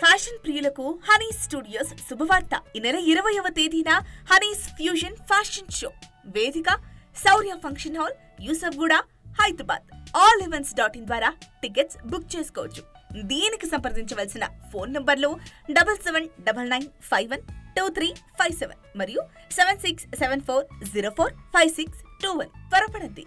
Fashion ప్రియులకు Honey's studios శుభవార్త. ఈ నెల 20వ తేదీన హనీస్ ఫ్యూజన్ ఫ్యాషన్ షో వేదిక Shaurya function hall, Yousufguda, Hyderabad. allevents.in ద్వారా టికెట్స్ బుక్ చేసుకోవచ్చు. దీనికి సంప్రదించవలసిన ఫోన్ నంబర్లు 7799512357 మరియు 7674045621. త్వరపడండి.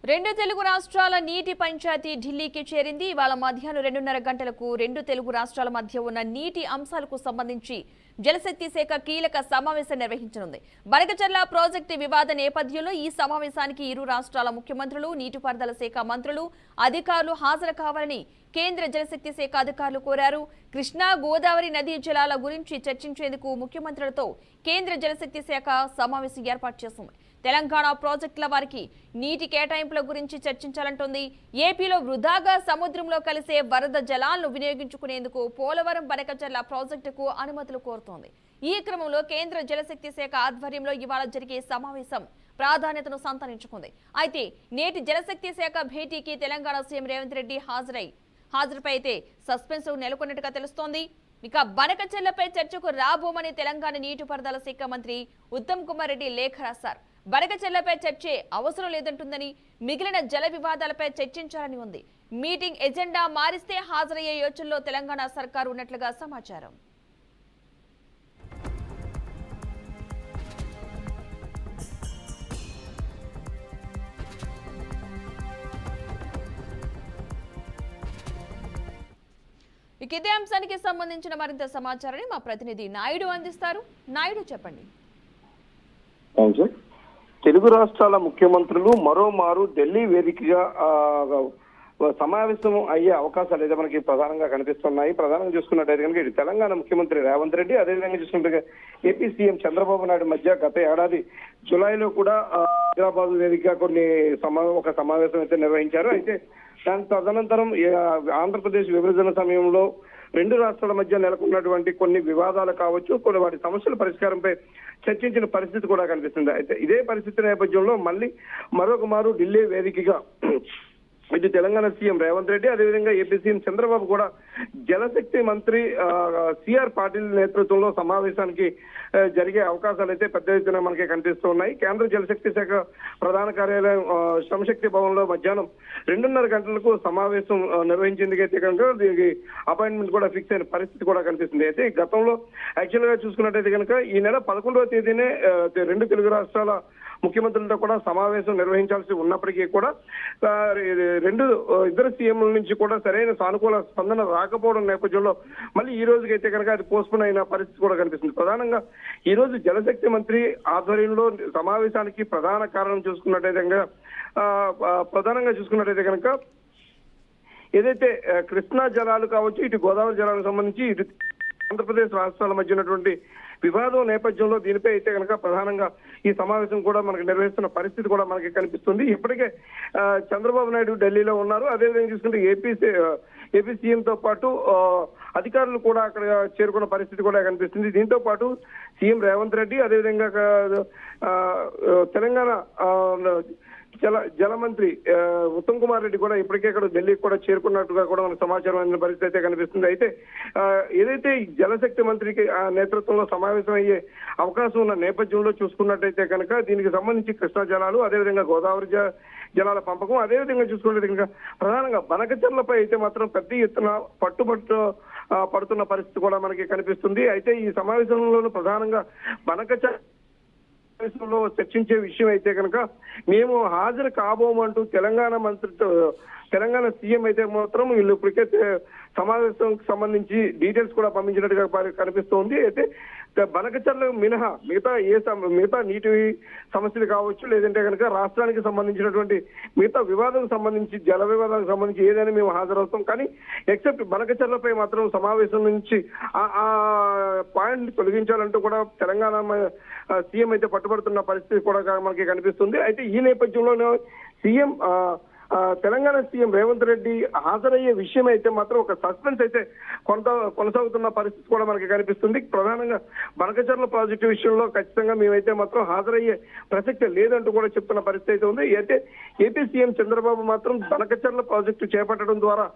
రెండు తెలుగు రాష్ట్రాల నీటి పంచాయతీ ఢిల్లీకి చేరింది. ఇవాళ మధ్యాహ్నం 2:30 గంటలకు రెండు తెలుగు రాష్ట్రాల మధ్య ఉన్న నీటి అంశాలకు సంబంధించి జలశక్తి శాఖ కీలక సమావేశం నిర్వహించనుంది. బనకచర్ల ప్రాజెక్టు వివాద నేపథ్యంలో ఈ సమావేశానికి ఇరు రాష్ట్రాల ముఖ్యమంత్రులు, నీటిపారుదల శాఖ మంత్రులు, అధికారులు హాజరు కావాలని కేంద్ర జలశక్తి శాఖ అధికారులు కోరారు. కృష్ణా, గోదావరి నదీ జలాల గురించి చర్చించేందుకు ముఖ్యమంత్రులతో కేంద్ర జలశక్తి శాఖ సమావేశం ఏర్పాటు చేసింది. తెలంగాణ ప్రాజెక్టుల వారికి నీటి కేటాయింపుల గురించి చర్చించాలంటోంది. ఏపీలో వృధాగా సముద్రంలో కలిసే వరద జలాలను వినియోగించుకునేందుకు పోలవరం బనకచర్ల ప్రాజెక్టుకు అనుమతులు కోరుతోంది. ఈ క్రమంలో కేంద్ర జలశక్తి శాఖ ఆధ్వర్యంలో ఇవాళ జరిగే సమావేశం ప్రాధాన్యతను సంతరించుకుంది. అయితే నేటి జలశక్తి శాఖ భేటీకి తెలంగాణ సీఎం రేవంత్ రెడ్డి హాజరుపై అయితే సస్పెన్స్ నెలకొన్నట్టుగా తెలుస్తోంది. ఇక బనకచెర్లపై చర్చకు రాబోమని తెలంగాణ నీటిపారుదల శాఖ మంత్రి ఉత్తమ్ కుమార్ రెడ్డి లేఖ రాశారు. బనకచెర్లపై చర్చే అవసరం లేదంటుందని, మిగిలిన జల వివాదాలపై చర్చించాలని ఉంది. మీటింగ్ ఎజెండా మారిస్తే హాజరయ్యే యోచనలో తెలంగాణ సర్కారు ఉన్నట్లుగా సమాచారం. ఇక ఇదే అంశానికి సంబంధించిన మరింత సమాచారాన్ని మా ప్రతినిధి నాయుడు అందిస్తారు. నాయుడు, చెప్పండి. తెలుగు రాష్ట్రాల ముఖ్యమంత్రులు మరోమారు ఢిల్లీ వేదికగా సమావేశం అయ్యే అవకాశాలు అయితే మనకి ప్రధానంగా కనిపిస్తున్నాయి. ప్రధానంగా చూసుకున్నట్టయితే కనుక ఇటు తెలంగాణ ముఖ్యమంత్రి రేవంత్ రెడ్డి, అదేవిధంగా చూసుకుంటే ఏపీ సీఎం చంద్రబాబు నాయుడు మధ్య గత ఏడాది జులైలో కూడా హైదరాబాద్ వేదికగా ఒక సమావేశం అయితే నిర్వహించారు. అయితే దాని తదనంతరం ఆంధ్రప్రదేశ్ విభజన సమయంలో రెండు రాష్ట్రాల మధ్య నెలకొన్నటువంటి కొన్ని వివాదాలు కావచ్చు, కొన్ని వాటి సమస్యల పరిష్కారంపై చర్చించిన పరిస్థితి కూడా కనిపిస్తుంది. అయితే ఇదే పరిస్థితి నేపథ్యంలో మళ్ళీ మరొక మారు ఢిల్లీ వేదికగా ఇటు తెలంగాణ సీఎం రేవంత్ రెడ్డి, అదేవిధంగా ఏపీ సీఎం చంద్రబాబు కూడా జలశక్తి మంత్రి సిఆర్ పాటిల్ నేతృత్వంలో సమావేశానికి జరిగే అవకాశాలు అయితే పెద్ద ఎత్తున మనకి కనిపిస్తున్నాయి. కేంద్ర జలశక్తి శాఖ ప్రధాన కార్యాలయం శ్రమశక్తి భవన్ లో మధ్యాహ్నం 2:30 గంటలకు సమావేశం నిర్వహించేందుకైతే కనుక దీనికి అపాయింట్మెంట్ కూడా ఫిక్స్ అయిన పరిస్థితి కూడా కనిపిస్తుంది. అయితే గతంలో యాక్చువల్ గా చూసుకున్నట్టయితే కనుక ఈ నెల 11వ తేదీనే రెండు తెలుగు రాష్ట్రాల ముఖ్యమంత్రులతో కూడా సమావేశం నిర్వహించాల్సి ఉన్నప్పటికీ కూడా ఇద్దరు సీఎంల నుంచి కూడా సరైన సానుకూల స్పందన రాకపోవడం నేపథ్యంలో మళ్ళీ ఈ రోజుకైతే కనుక అది పోస్ట్పోన్ అయిన పరిస్థితి కూడా కనిపిస్తుంది. ప్రధానంగా ఈ రోజు జలశక్తి మంత్రి ఆధ్వర్యంలో సమావేశానికి ప్రధాన కారణం ప్రధానంగా చూసుకున్నట్టయితే కనుక ఏదైతే కృష్ణా జలాలు కావచ్చు, ఇటు గోదావరి జలాలకు సంబంధించి ఇటు ఆంధ్రప్రదేశ్ రాష్ట్రాల మధ్య ఉన్నటువంటి వివాదం నేపథ్యంలో దీనిపై అయితే కనుక ప్రధానంగా ఈ సమావేశం కూడా మనకి నిర్వహిస్తున్న పరిస్థితి కూడా మనకి కనిపిస్తుంది. ఇప్పటికే చంద్రబాబు నాయుడు ఢిల్లీలో ఉన్నారు. అదేవిధంగా చూసుకుంటే ఏపీ సీఎంతో పాటు అధికారులు కూడా అక్కడ చేరుకున్న పరిస్థితి కూడా కనిపిస్తుంది. దీంతో పాటు సీఎం రేవంత్ రెడ్డి, అదేవిధంగా తెలంగాణ జల మంత్రి ఉత్తమ్ కుమార్ రెడ్డి కూడా ఇప్పటికే ఇక్కడ ఢిల్లీకి కూడా చేరుకున్నట్టుగా కూడా మనకు సమాచారం అందిన పరిస్థితి అయితే కనిపిస్తుంది. అయితే ఏదైతే జలశక్తి మంత్రికి నేతృత్వంలో సమావేశం అయ్యే అవకాశం ఉన్న నేపథ్యంలో చూసుకున్నట్టయితే కనుక దీనికి సంబంధించి కృష్ణా జలాలు, అదేవిధంగా గోదావరి జలాల పంపకం, అదేవిధంగా చూసుకున్నట్టు కనుక ప్రధానంగా బనకచెర్లపై అయితే మాత్రం పెద్ద ఎత్తున పడుతున్న పరిస్థితి కూడా మనకి కనిపిస్తుంది. అయితే ఈ సమావేశంలోనూ ప్రధానంగా బనకచెర్ల లో చర్చించే విషయం అయితే కనుక మేము హాజరు కాబోమంటూ తెలంగాణ సీఎం అయితే మాత్రం వీళ్ళు ఇప్పటికే సమావేశం సంబంధించి డీటెయిల్స్ కూడా పంపించినట్టుగా కనిపిస్తోంది. అయితే బనకచర్ల మినహా మిగతా నీటి సమస్యలు కావచ్చు, లేదంటే కనుక రాష్ట్రానికి సంబంధించినటువంటి మిగతా వివాదం సంబంధించి జల వివాదానికి సంబంధించి ఏదైనా మేము హాజరవుతాం. కానీ ఎక్సెప్ట్ బనకచర్లపై మాత్రం సమావేశం నుంచి ఆ పాయింట్ తొలగించాలంటూ కూడా తెలంగాణ సీఎం అయితే పట్టుబడుతున్న పరిస్థితి కూడా మనకి కనిపిస్తుంది. అయితే ఈ నేపథ్యంలోనే సీఎం తెలంగాణ సీఎం రేవంత్ రెడ్డి హాజరయ్యే విషయం అయితే మాత్రం ఒక సస్పెన్స్ అయితే కొనసాగుతున్న పరిస్థితి కూడా మనకి కనిపిస్తుంది. ప్రధానంగా బనకచర్ల ప్రాజెక్టు విషయంలో ఖచ్చితంగా మేమైతే మాత్రం హాజరయ్యే ప్రసక్తి లేదంటూ కూడా చెప్తున్న పరిస్థితి అయితే ఉంది. అయితే ఏపీ సీఎం చంద్రబాబు మాత్రం బనకచర్ల ప్రాజెక్టు చేపట్టడం ద్వారా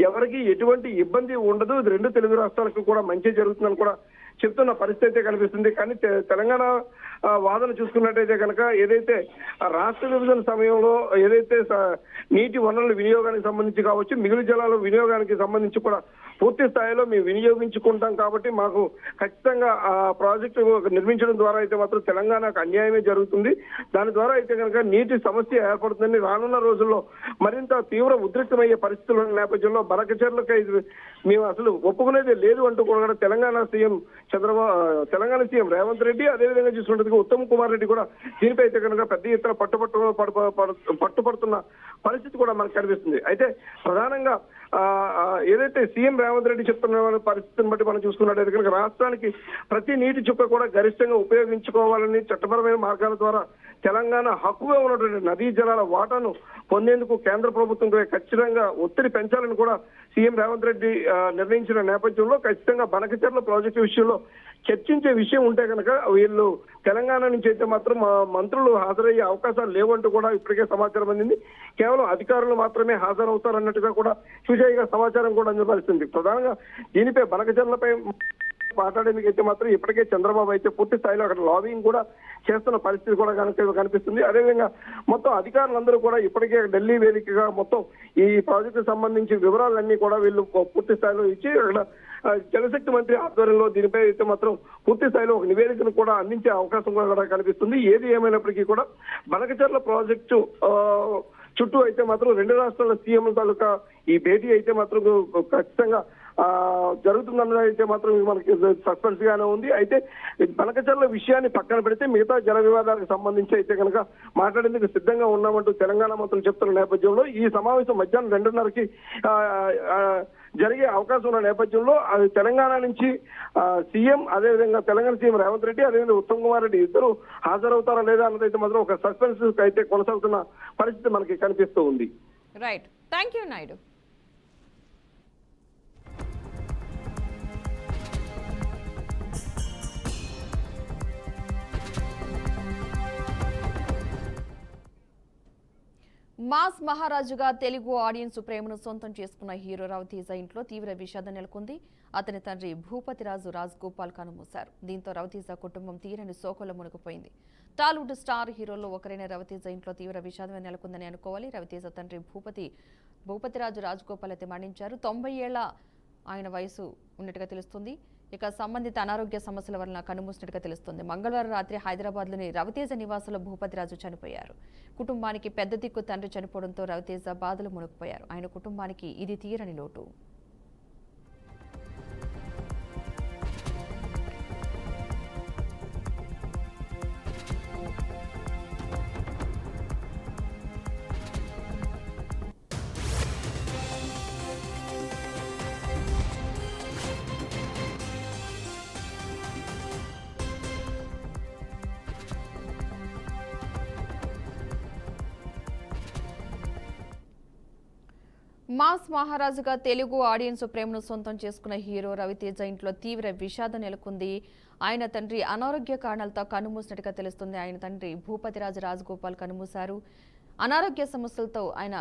ఎవరికి ఎటువంటి ఇబ్బంది ఉండదు, ఇది రెండు తెలుగు రాష్ట్రాలకు కూడా మంచి జరుగుతుందని కూడా చెప్తున్న పరిస్థితి అయితే కనిపిస్తుంది. కానీ తెలంగాణ వాదన చూసుకున్నట్టయితే కనుక ఏదైతే రాష్ట్ర విభజన సమయంలో ఏదైతే నీటి వనరుల వినియోగానికి సంబంధించి కావచ్చు, మిగులు జలాల వినియోగానికి సంబంధించి కూడా పూర్తి స్థాయిలో మేము వినియోగించుకుంటాం కాబట్టి మాకు ఖచ్చితంగా ఆ ప్రాజెక్టు నిర్మించడం ద్వారా అయితే మాత్రం తెలంగాణకు అన్యాయమే జరుగుతుంది. దాని ద్వారా అయితే కనుక నీటి సమస్య ఏర్పడుతుందని రానున్న రోజుల్లో మరింత తీవ్ర ఉద్రిక్తమయ్యే పరిస్థితుల నేపథ్యంలో బనకచర్లకు మేము అసలు ఒప్పుకునేది లేదు అంటూ కూడా తెలంగాణ సీఎం రేవంత్ రెడ్డి, అదేవిధంగా చూసుకుంటే ఉత్తమ్ కుమార్ రెడ్డి కూడా దీనిపై అయితే కనుక పెద్ద ఎత్తున పట్టుపడుతున్న పరిస్థితి కూడా మనకు కనిపిస్తుంది. అయితే ప్రధానంగా ఏదైతే సీఎం రేవంత్ రెడ్డి చెప్తున్న పరిస్థితిని బట్టి మనం చూసుకున్నట్టయితే కనుక రాష్ట్రానికి ప్రతి నీటి చుక్క కూడా గరిష్టంగా ఉపయోగించుకోవాలని చట్టపరమైన మార్గాల ద్వారా తెలంగాణ హక్కుగా ఉన్నటువంటి నదీ జలాల వాటాను పొందేందుకు కేంద్ర ప్రభుత్వం ఖచ్చితంగా ఒత్తిడి పెంచాలని కూడా సీఎం రేవంత్ రెడ్డి నిర్ణయించిన నేపథ్యంలో ఖచ్చితంగా బనకచర్ల ప్రాజెక్టు విషయంలో చర్చించే విషయం ఉంటే కనుక వీళ్ళు తెలంగాణ నుంచి అయితే మాత్రం మంత్రులు హాజరయ్యే అవకాశాలు లేవంటూ కూడా ఇప్పటికే సమాచారం అందింది. కేవలం అధికారులు మాత్రమే హాజరవుతారన్నట్టుగా కూడా చూసేగా సమాచారం కూడా అందపరిచింది. ప్రధానంగా దీనిపై బనకచర్లపై మాట్లాడేందుకు అయితే మాత్రం ఇప్పటికే చంద్రబాబు అయితే పూర్తి స్థాయిలో అక్కడ లాబింగ్ కూడా చేస్తున్న పరిస్థితి కూడా కనిపిస్తుంది. అదేవిధంగా మొత్తం అధికారులందరూ కూడా ఇప్పటికే ఢిల్లీ వేదికగా మొత్తం ఈ ప్రాజెక్టు సంబంధించిన వివరాలన్నీ కూడా వీళ్ళు పూర్తి స్థాయిలో ఇచ్చి అక్కడ జలశక్తి మంత్రి ఆధ్వర్యంలో దీనిపై అయితే మాత్రం పూర్తి స్థాయిలో ఒక నివేదికను కూడా అందించే అవకాశం కూడా కనిపిస్తుంది. ఏది ఏమైనప్పటికీ కూడా బనకచర్ల ప్రాజెక్టు చుట్టూ అయితే మాత్రం రెండు రాష్ట్రాల సీఎం తాలూకా ఈ భేటీ అయితే మాత్రం ఖచ్చితంగా జరుగుతుందన్నది అయితే మాత్రం మనకి సస్పెన్స్ గానే ఉంది. అయితే బనకచర్ల విషయాన్ని పక్కన పెడితే మిగతా జల వివాదాలకు సంబంధించి అయితే కనుక మాట్లాడేందుకు సిద్ధంగా ఉన్నామంటూ తెలంగాణ మంత్రులు చెప్తున్న నేపథ్యంలో ఈ సమావేశం మధ్యాహ్నం 2:30కి జరిగే అవకాశం ఉన్న నేపథ్యంలో అది తెలంగాణ నుంచి సీఎం, అదేవిధంగా తెలంగాణ సీఎం రేవంత్ రెడ్డి, అదేవిధంగా ఉత్తమ్ కుమార్ రెడ్డి ఇద్దరు హాజరవుతారా లేదా అన్నది అయితే మాత్రం ఒక సస్పెన్స్ అయితే కొనసాగుతున్న పరిస్థితి మనకి కనిపిస్తూ ఉంది. Right, thank you Naidu. Mass మహారాజుగా తెలుగు ఆడియన్స్ ప్రేమను సొంతం చేసుకున్న హీరో రవితేజ ఇంట్లో తీవ్ర విషాదం నెలకొంది. అతని తండ్రి భూపతిరాజు రాజగోపాల్ కనుమూశారు. దీంతో రవితేజ కుటుంబం తీరని శోకంలో మునిగిపోయింది. టాలీవుడ్ స్టార్ హీరోల్లో ఒకరైన రవితేజ ఇంట్లో తీవ్ర విషాదమే నెలకొందని అనుకోవాలి. రవితేజ తండ్రి భూపతిరాజు రాజగోపాల్ అయితే మరణించారు. 90 ఏళ్ల ఆయన వయసు ఉన్నట్టుగా తెలుస్తుంది. ఇక సంబంధిత అనారోగ్య సమస్యల వలన కన్నుమూసినట్టుగా తెలుస్తుంది. మంగళవారం రాత్రి హైదరాబాద్లోని రవితేజ నివాసంలో భూపతిరాజు చనిపోయారు. కుటుంబానికి పెద్ద దిక్కు తండ్రి చనిపోవడంతో రవితేజ బాధలు మునిగిపోయారు. ఆయన కుటుంబానికి ఇది తీరని లోటు. మాస్ మహారాజుగా తెలుగు ఆడియన్స్ ప్రేమను సొంతం చేసుకున్న హీరో రవితేజ ఇంట్లో తీవ్ర విషాదం నెలకొంది. ఆయన తండ్రి అనారోగ్య కారణాలతో కన్నుమూసినట్టుగా తెలుస్తుంది. ఆయన తండ్రి భూపతిరాజు రాజగోపాల్ కన్నుమూశారు. అనారోగ్య సమస్యలతో ఆయన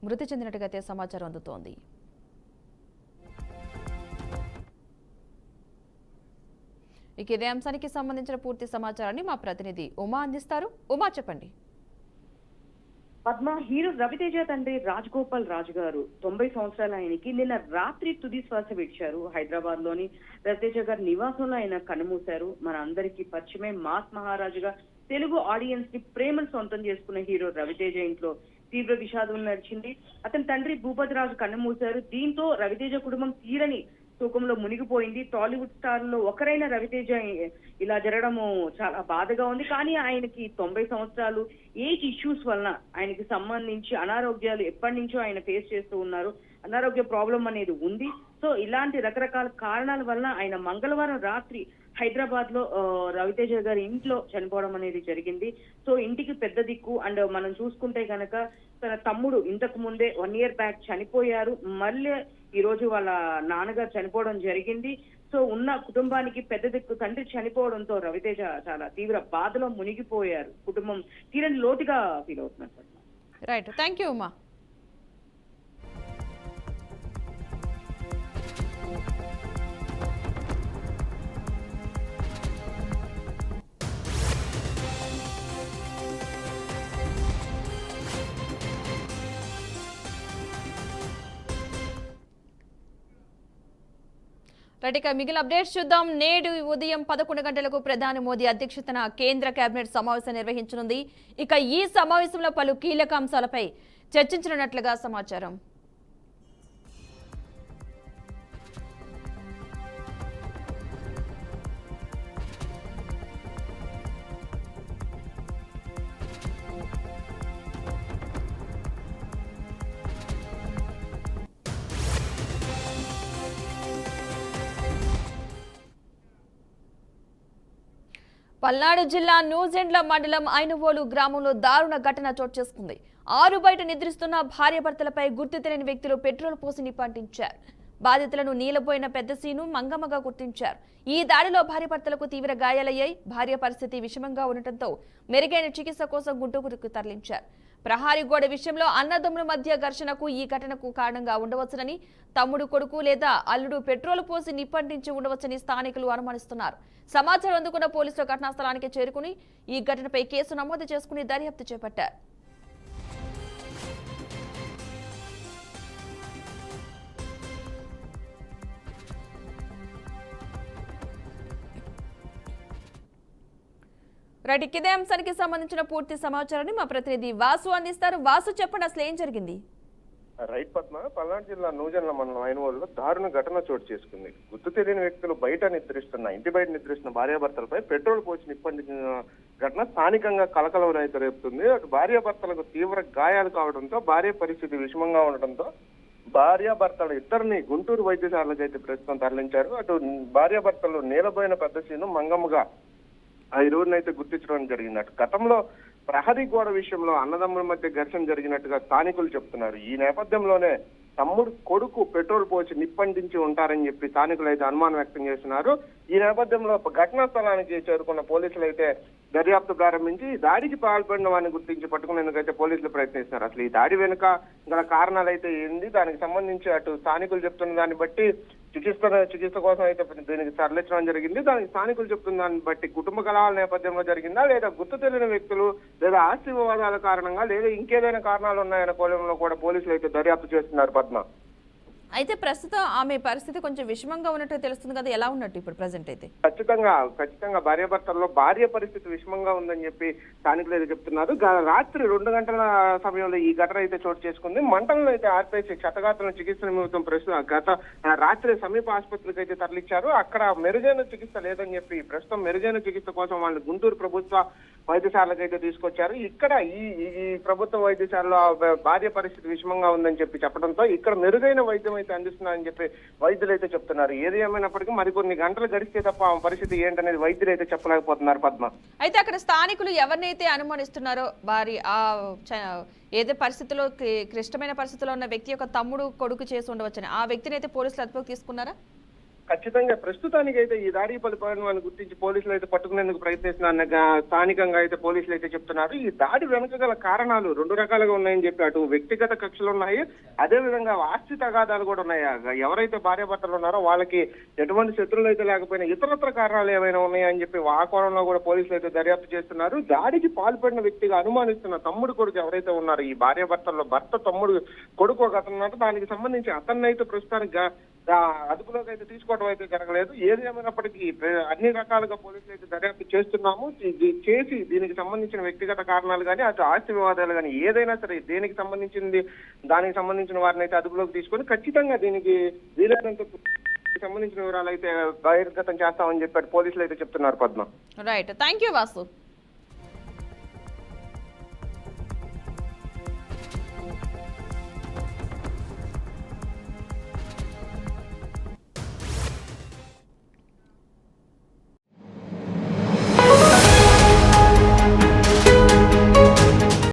మృతి చెందినట్టుగా సమాచారం అందుతోంది. ఇక ఇదే అంశానికి సంబంధించిన పూర్తి సమాచారాన్ని మా ప్రతినిధి ఉమా అందిస్తారు. ఉమా, చెప్పండి. పద్మ, హీరో రవితేజ తండ్రి రాజగోపాల్ రాజు గారు 90 సంవత్సరాల ఆయనకి నిన్న రాత్రి తుది శ్వాస విడిచారు. హైదరాబాద్ లోని రవితేజ గారి నివాసంలో ఆయన కన్నుమూశారు. మన అందరికీ పరిచయమే మాస్ మహారాజుగా తెలుగు ఆడియన్స్ ని ప్రేమను సొంతం చేసుకున్న హీరో రవితేజ ఇంట్లో తీవ్ర విషాదం నడిచింది. అతని తండ్రి భూపతిరాజు కన్నుమూశారు. దీంతో రవితేజ కుటుంబం తీరని తూకంలో మునిగిపోయింది. టాలీవుడ్ స్టార్ లో ఒకరైన రవితేజ ఇలా జరగడము చాలా బాధగా ఉంది. కానీ ఆయనకి 90 సంవత్సరాలు, ఏజ్ ఇష్యూస్ వలన ఆయనకి సంబంధించి అనారోగ్యాలు ఎప్పటి నుంచో ఆయన ఫేస్ చేస్తూ ఉన్నారు. అనారోగ్య ప్రాబ్లం అనేది ఉంది. సో ఇలాంటి రకరకాల కారణాల వలన ఆయన మంగళవారం రాత్రి హైదరాబాద్ లో రవితేజ గారి ఇంట్లో చనిపోవడం అనేది జరిగింది. సో ఇంటికి పెద్ద దిక్కు. అండ్ మనం చూసుకుంటే కనుక తన తమ్ముడు ఇంతకు ముందే 1 year బ్యాక్ చనిపోయారు. మళ్ళీ ఈ రోజు వాళ్ళ నాన్నగారు చనిపోవడం జరిగింది. సో ఉన్న కుటుంబానికి పెద్ద దిక్కు తండ్రి చనిపోవడంతో రవితేజ చాలా తీవ్ర బాధలో మునిగిపోయారు. కుటుంబం తీరని లోటుగా ఫీల్ అవుతున్నారు. Right, thank you Uma. ఇక మిగిలిన అప్డేట్స్ చూద్దాం. నేడు ఉదయం 11 గంటలకు ప్రధాని మోదీ అధ్యక్షతన కేంద్ర కేబినెట్ సమావేశం నిర్వహించనుంది. ఇక ఈ సమావేశంలో పలు కీలక అంశాలపై చర్చించనున్నట్లుగా సమాచారం. పల్నాడు జిల్లా నూజెండ్ల మండలం ఐనువోలు గ్రామంలో దారుణ ఘటన చోటు చేసుకుంది. ఆరు బయట నిద్రిస్తున్న భార్యాభర్తలపై గుర్తు తెలియని వ్యక్తులు పెట్రోల్ పోసి నిప్పంటించారు. బాధితులను నీలబోయిన పెద్ద సీను మంగమ్మగా గుర్తించారు. ఈ దాడిలో భార్యాభర్తలకు తీవ్ర గాయాలయ్యాయి. భార్య పరిస్థితి విషమంగా ఉండటంతో మెరుగైన చికిత్స కోసం గుంటూరుకు తరలించారు. ప్రహారీ గోడ విషయంలో అన్నదమ్ముల మధ్య ఘర్షణకు ఈ ఘటనకు కారణంగా ఉండవచ్చునని, తమ్ముడు కొడుకు లేదా అల్లుడు పెట్రోల్ పోసి నిప్పంటించి ఉండవచ్చని స్థానికులు అనుమానిస్తున్నారు. సమాచారం అందుకున్న పోలీసులు ఘటనా స్థలానికి చేరుకుని ఈ ఘటనపై కేసు నమోదు చేసుకుని దర్యాప్తు చేపట్టారు. రైట్, ఇదే అంశానికి సంబంధించిన పూర్తి సమాచారాన్ని మా ప్రతినిధి వాసు అందిస్తారు. వాసు, చెప్పండి, అసలు ఏం జరిగింది? రైట్ పద్మ, పల్నాడు జిల్లా నూజెండ్ల మండలం ఐనువోలులో దారుణ ఘటన చోటు చేసుకుంది. గుర్తు తెలియని వ్యక్తులు ఇంటి బయట నిద్రిస్తున్న భార్యాభర్తలపై పెట్రోల్ పోసి నిప్పంటించిన ఘటన స్థానికంగా కలకలం అయితే రేపుతుంది. అటు భార్యాభర్తలకు తీవ్ర గాయాలు కావడంతో భార్య పరిస్థితి విషమంగా ఉండటంతో భార్యాభర్తలు ఇద్దరిని గుంటూరు వైద్యశాలకు అయితే ప్రస్తుతం తరలించారు. అటు భార్యాభర్తలు నీలబోయిన పెద్ద సీను మంగమ్మగా ఈ రోజునైతే గుర్తించడం జరిగింది. అటు గతంలో ప్రహరీ గోడ విషయంలో అన్నదమ్ముల మధ్య ఘర్షణ జరిగినట్టుగా స్థానికులు చెప్తున్నారు. ఈ నేపథ్యంలోనే తమ్ముడు కొడుకు పెట్రోల్ పోసి నిప్పంటించి ఉంటారని చెప్పి స్థానికులు అయితే అనుమానం వ్యక్తం చేస్తున్నారు. ఈ నేపథ్యంలో ఘటనా స్థలానికి చేరుకున్న పోలీసులు అయితే దర్యాప్తు ప్రారంభించి దాడికి పాల్పడిన వారిని గుర్తించి పట్టుకునేందుకైతే పోలీసులు ప్రయత్నిస్తున్నారు. అసలు ఈ దాడి వెనుక గల కారణాలు అయితే ఏంది, దానికి సంబంధించి అటు స్థానికులు చెప్తున్న దాన్ని బట్టి చికిత్స కోసం అయితే దీనికి తరలించడం జరిగింది. దానికి స్థానికులు చెప్తున్న దాన్ని బట్టి కుటుంబ కలహాల నేపథ్యంలో జరిగిందా, లేదా గుర్తు తెలియని వ్యక్తులు లేదా ఆస్తి వివాదాల కారణంగా, లేదా ఇంకేదైనా కారణాలు ఉన్నాయన్న కోణంలో కూడా పోలీసులు అయితే దర్యాప్తు చేస్తున్నారు. పద్మ, అయితే ప్రస్తుతం ఆమె పరిస్థితి కొంచెం విషమంగా ఉన్నట్టు తెలుస్తుంది కదా, ఎలా ఉన్నట్టు ఇప్పుడు ప్రెసెంట్ అయితే? ఖచ్చితంగా భార్యాభర్తల్లో భార్య పరిస్థితి విషమంగా ఉందని చెప్పి స్థానికులు అయితే చెప్తున్నారు. రాత్రి 2 గంటల సమయంలో ఈ ఘటన అయితే చోటు చేసుకుంది. మంటలను అయితే ఆర్పేసి క్షతగాత్రులను చికిత్స నిమిత్తం ప్రస్తుతం రాత్రి సమీప ఆసుపత్రికి అయితే తరలించారు. అక్కడ మెరుగైన చికిత్స లేదని చెప్పి ప్రస్తుతం మెరుగైన చికిత్స కోసం వాళ్ళు గుంటూరు ప్రభుత్వ వైద్యశాలకు అయితే తీసుకొచ్చారు. ఇక్కడ ఈ ప్రభుత్వ వైద్యశాలలో భార్య పరిస్థితి విషమంగా ఉందని చెప్పి చెప్పడంతో ఇక్కడ మెరుగైన వైద్యం అయితే అందిస్తున్నారని చెప్పి వైద్యులు అయితే చెప్తున్నారు. ఏది ఏమైనప్పటికీ మరికొన్ని గంటలు గడిస్తే తప్ప పరిస్థితి ఏంటనేది వైద్యులు అయితే చెప్పలేకపోతున్నారు. పద్మ, అయితే అక్కడ స్థానికులు ఎవరినైతే అనుమానిస్తున్నారో వారి ఏదో పరిస్థితుల్లో క్లిష్టమైన పరిస్థితుల్లో ఉన్న వ్యక్తి యొక్క తమ్ముడు కొడుకు చేసి ఉండవచ్చని ఆ వ్యక్తిని అయితే పోలీసులు అదుపులోకి తీసుకున్నారా? ఖచ్చితంగా ప్రస్తుతానికి అయితే ఈ దాడి పలిపాలను గుర్తించి పోలీసులు అయితే పట్టుకునేందుకు ప్రయత్నిస్తున్న స్థానికంగా అయితే పోలీసులు అయితే చెప్తున్నారు. ఈ దాడి వెనుక గల కారణాలు 2 రకాలుగా ఉన్నాయని చెప్పి అటు వ్యక్తిగత కక్షలు ఉన్నాయి, అదే విధంగా ఆస్తి తగాదాలు కూడా ఉన్నాయి. ఎవరైతే భార్యాభర్తలు ఉన్నారో వాళ్ళకి ఎటువంటి శత్రువులు అయితే లేకపోయినా ఇతరత్ర కారణాలు ఏమైనా ఉన్నాయని చెప్పి ఆ కోణంలో కూడా పోలీసులు అయితే దర్యాప్తు చేస్తున్నారు. దాడికి పాల్పడిన వ్యక్తిగా అనుమానిస్తున్న తమ్ముడు కొడుకు ఎవరైతే ఉన్నారో ఈ భార్యాభర్తల్లో తమ్ముడు కొడుకు ఒక అతను ఉన్నారో దానికి సంబంధించి అతన్ని అయితే ప్రస్తుతానికి అదుపులోకి అయితే తీసుకోవడం అయితే జరగలేదు. ఏది ఏమైనప్పటికీ అన్ని రకాలుగా పోలీసులు అయితే దర్యాప్తు చేస్తున్నాము. చేసి దీనికి సంబంధించిన వ్యక్తిగత కారణాలు కానీ అటు ఆస్తి వివాదాలు కానీ ఏదైనా సరే దానికి సంబంధించిన వారిని అయితే అదుపులోకి తీసుకొని ఖచ్చితంగా దీనికి వీలైనంత సంబంధించిన వివరాలు అయితే బహిర్గతం చేస్తామని చెప్పారు పోలీసులు అయితే చెప్తున్నారు Padma. Right, thank you Vasu.